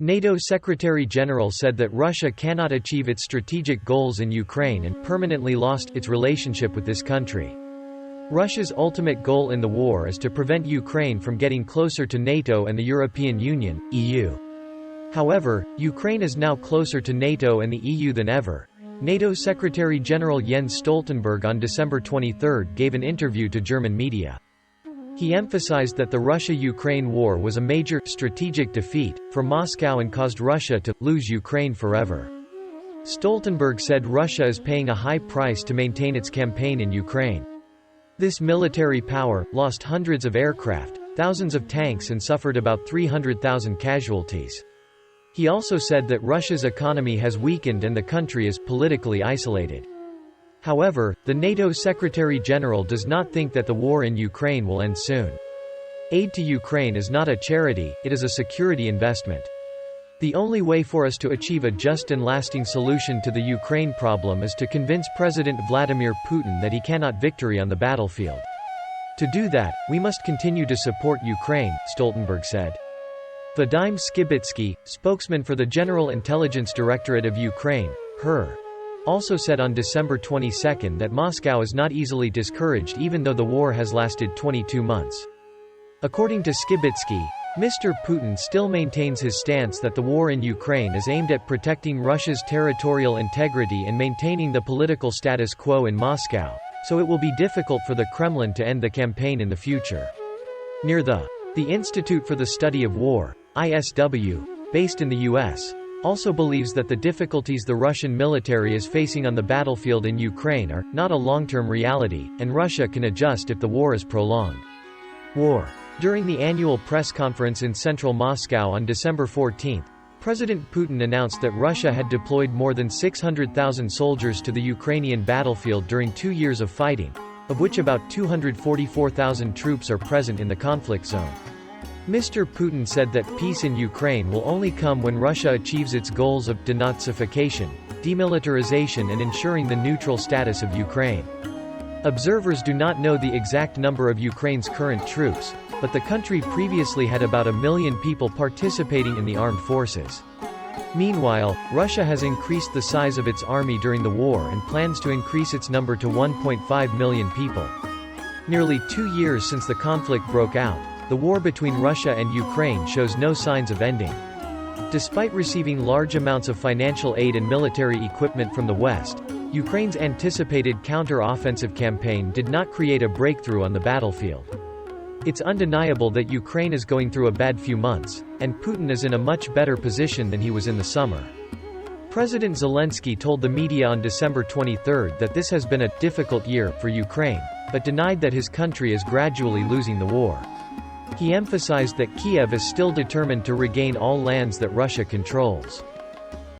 NATO Secretary General said that Russia cannot achieve its strategic goals in Ukraine and permanently lost its relationship with this country. Russia's ultimate goal in the war is to prevent Ukraine from getting closer to NATO and the European Union, EU. However, Ukraine is now closer to NATO and the EU than ever. NATO Secretary General Jens Stoltenberg on December 23 gave an interview to German media. He emphasized that the Russia-Ukraine war was a major, strategic defeat for Moscow and caused Russia to lose Ukraine forever. Stoltenberg said Russia is paying a high price to maintain its campaign in Ukraine. This military power lost hundreds of aircraft, thousands of tanks and suffered about 300,000 casualties. He also said that Russia's economy has weakened and the country is politically isolated. However, the NATO Secretary General does not think that the war in Ukraine will end soon. Aid to Ukraine is not a charity, it is a security investment. The only way for us to achieve a just and lasting solution to the Ukraine problem is to convince President Vladimir Putin that he cannot victory on the battlefield. To do that, we must continue to support Ukraine, Stoltenberg said. Vadim Skibitsky, spokesman for the General Intelligence Directorate of Ukraine, HER, also said on December 22 that Moscow is not easily discouraged even though the war has lasted 22 months. According to Skibitsky, Mr. Putin still maintains his stance that the war in Ukraine is aimed at protecting Russia's territorial integrity and maintaining the political status quo in Moscow, so it will be difficult for the Kremlin to end the campaign in the future. Near the Institute for the Study of War, ISW, based in the U.S., also believes that the difficulties the Russian military is facing on the battlefield in Ukraine are not a long-term reality, and Russia can adjust if the war is prolonged. During the annual press conference in central Moscow on December 14, President Putin announced that Russia had deployed more than 600,000 soldiers to the Ukrainian battlefield during 2 years of fighting, of which about 244,000 troops are present in the conflict zone. Mr. Putin said that peace in Ukraine will only come when Russia achieves its goals of denazification, demilitarization and ensuring the neutral status of Ukraine. Observers do not know the exact number of Ukraine's current troops, but the country previously had about 1 million people participating in the armed forces. Meanwhile, Russia has increased the size of its army during the war and plans to increase its number to 1.5 million people. Nearly 2 years since the conflict broke out, the war between Russia and Ukraine shows no signs of ending. Despite receiving large amounts of financial aid and military equipment from the West, Ukraine's anticipated counter-offensive campaign did not create a breakthrough on the battlefield. It's undeniable that Ukraine is going through a bad few months, and Putin is in a much better position than he was in the summer. President Zelensky told the media on December 23 that this has been a difficult year for Ukraine, but denied that his country is gradually losing the war. He emphasized that Kiev is still determined to regain all lands that Russia controls.